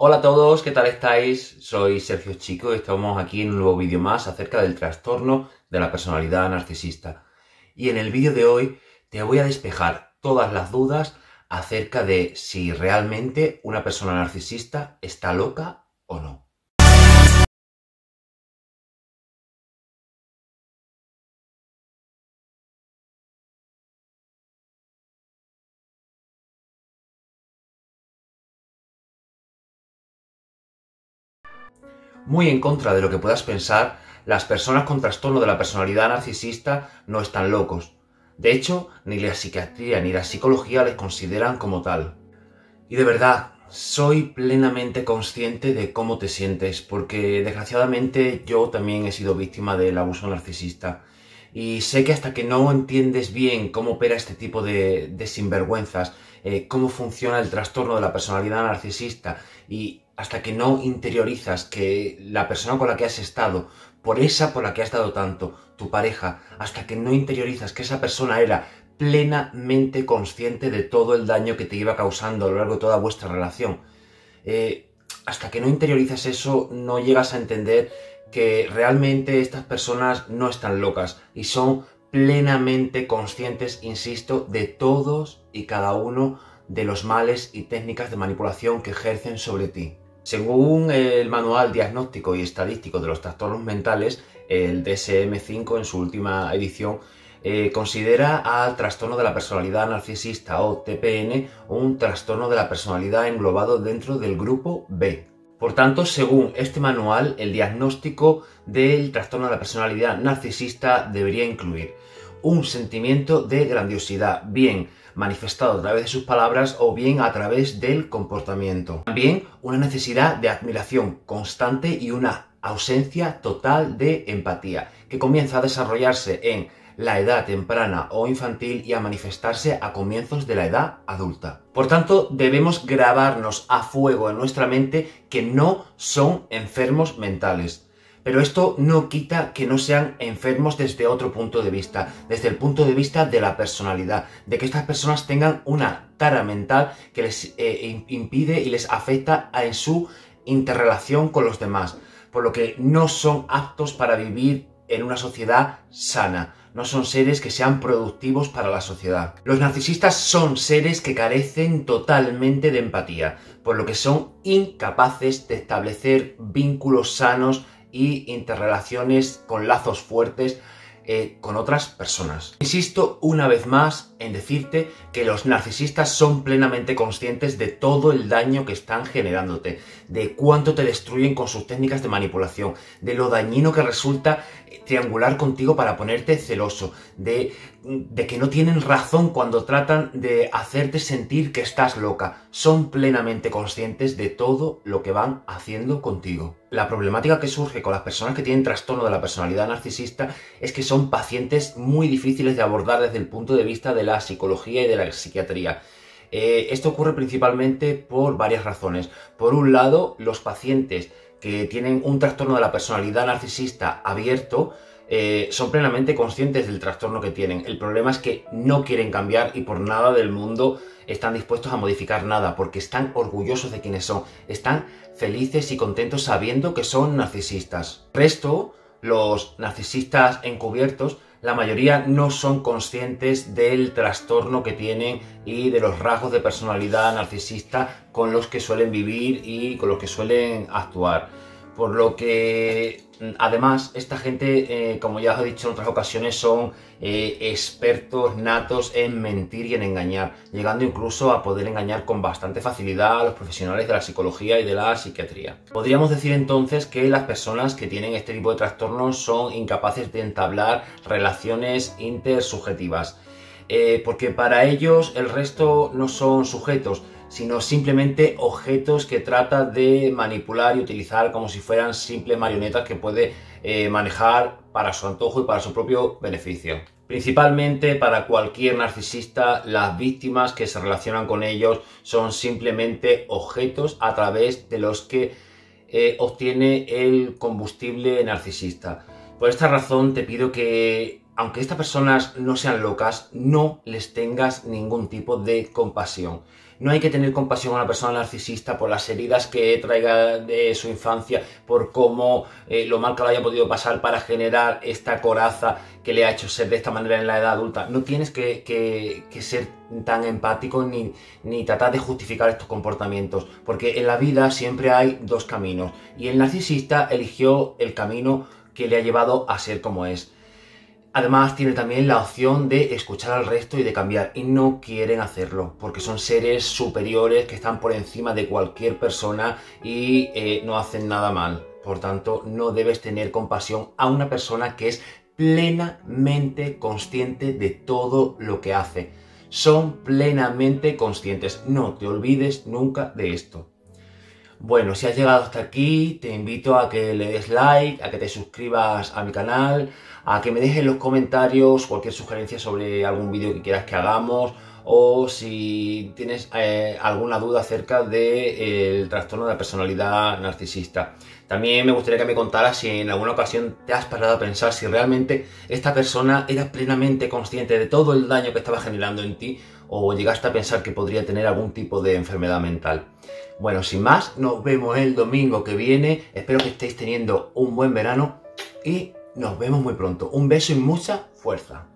Hola a todos, ¿qué tal estáis? Soy Sergio Chico y estamos aquí en un nuevo vídeo más acerca del trastorno de la personalidad narcisista. Y en el vídeo de hoy te voy a despejar todas las dudas acerca de si realmente una persona narcisista está loca o no. Muy en contra de lo que puedas pensar, las personas con trastorno de la personalidad narcisista no están locos. De hecho, ni la psiquiatría ni la psicología les consideran como tal. Y de verdad, soy plenamente consciente de cómo te sientes, porque desgraciadamente yo también he sido víctima del abuso narcisista. Y sé que hasta que no entiendes bien cómo opera este tipo de sinvergüenzas, cómo funciona el trastorno de la personalidad narcisista, y hasta que no interiorizas que la persona con la que has estado, por la que has dado tanto, tu pareja, hasta que no interiorizas que esa persona era plenamente consciente de todo el daño que te iba causando a lo largo de toda vuestra relación. Hasta que no interiorizas eso, no llegas a entender que realmente estas personas no están locas y son plenamente conscientes, insisto, de todos y cada uno de los males y técnicas de manipulación que ejercen sobre ti. Según el Manual Diagnóstico y Estadístico de los Trastornos Mentales, el DSM-5 en su última edición considera al trastorno de la personalidad narcisista o TPN un trastorno de la personalidad englobado dentro del grupo B. Por tanto, según este manual, el diagnóstico del trastorno de la personalidad narcisista debería incluir un sentimiento de grandiosidad, bien manifestado a través de sus palabras o bien a través del comportamiento. También una necesidad de admiración constante y una ausencia total de empatía, que comienza a desarrollarse en la edad temprana o infantil y a manifestarse a comienzos de la edad adulta. Por tanto, debemos grabarnos a fuego en nuestra mente que no son enfermos mentales. Pero esto no quita que no sean enfermos desde otro punto de vista, desde el punto de vista de la personalidad, de que estas personas tengan una tara mental que les impide y les afecta en su interrelación con los demás, por lo que no son aptos para vivir en una sociedad sana. No son seres que sean productivos para la sociedad. Los narcisistas son seres que carecen totalmente de empatía, por lo que son incapaces de establecer vínculos sanos y interrelaciones con lazos fuertes con otras personas. Insisto una vez más en decirte que los narcisistas son plenamente conscientes de todo el daño que están generándote, de cuánto te destruyen con sus técnicas de manipulación, de lo dañino que resulta triangular contigo para ponerte celoso, de que no tienen razón cuando tratan de hacerte sentir que estás loca. Son plenamente conscientes de todo lo que van haciendo contigo. La problemática que surge con las personas que tienen trastorno de la personalidad narcisista es que son pacientes muy difíciles de abordar desde el punto de vista de la psicología y de la psiquiatría. Esto ocurre principalmente por varias razones. Por un lado, los pacientes que tienen un trastorno de la personalidad narcisista abierto son plenamente conscientes del trastorno que tienen. El problema es que no quieren cambiar y por nada del mundo están dispuestos a modificar nada, porque están orgullosos de quienes son, están felices y contentos sabiendo que son narcisistas. El resto, los narcisistas encubiertos, la mayoría no son conscientes del trastorno que tienen y de los rasgos de personalidad narcisista con los que suelen vivir y con los que suelen actuar. Por lo que, además, esta gente, como ya os he dicho en otras ocasiones, son expertos natos en mentir y en engañar, llegando incluso a poder engañar con bastante facilidad a los profesionales de la psicología y de la psiquiatría. Podríamos decir entonces que las personas que tienen este tipo de trastornos son incapaces de entablar relaciones intersubjetivas, porque para ellos el resto no son sujetos, sino simplemente objetos que trata de manipular y utilizar como si fueran simples marionetas que puede manejar para su antojo y para su propio beneficio. Principalmente para cualquier narcisista, las víctimas que se relacionan con ellos son simplemente objetos a través de los que obtiene el combustible narcisista. Por esta razón te pido que, aunque estas personas no sean locas, no les tengas ningún tipo de compasión. No hay que tener compasión a una persona narcisista por las heridas que traiga de su infancia, por cómo lo mal que lo haya podido pasar para generar esta coraza que le ha hecho ser de esta manera en la edad adulta. No tienes que ser tan empático ni tratar de justificar estos comportamientos, porque en la vida siempre hay dos caminos y el narcisista eligió el camino que le ha llevado a ser como es. Además tiene también la opción de escuchar al resto y de cambiar, y no quieren hacerlo porque son seres superiores que están por encima de cualquier persona y no hacen nada mal. Por tanto, no debes tener compasión a una persona que es plenamente consciente de todo lo que hace. Son plenamente conscientes. No te olvides nunca de esto. Bueno, si has llegado hasta aquí, te invito a que le des like, a que te suscribas a mi canal, a que me dejes en los comentarios cualquier sugerencia sobre algún vídeo que quieras que hagamos, o si tienes alguna duda acerca del trastorno de la personalidad narcisista. También me gustaría que me contaras si en alguna ocasión te has parado a pensar si realmente esta persona era plenamente consciente de todo el daño que estaba generando en ti, o llegaste a pensar que podría tener algún tipo de enfermedad mental. Bueno, sin más, nos vemos el domingo que viene. Espero que estéis teniendo un buen verano y nos vemos muy pronto. Un beso y mucha fuerza.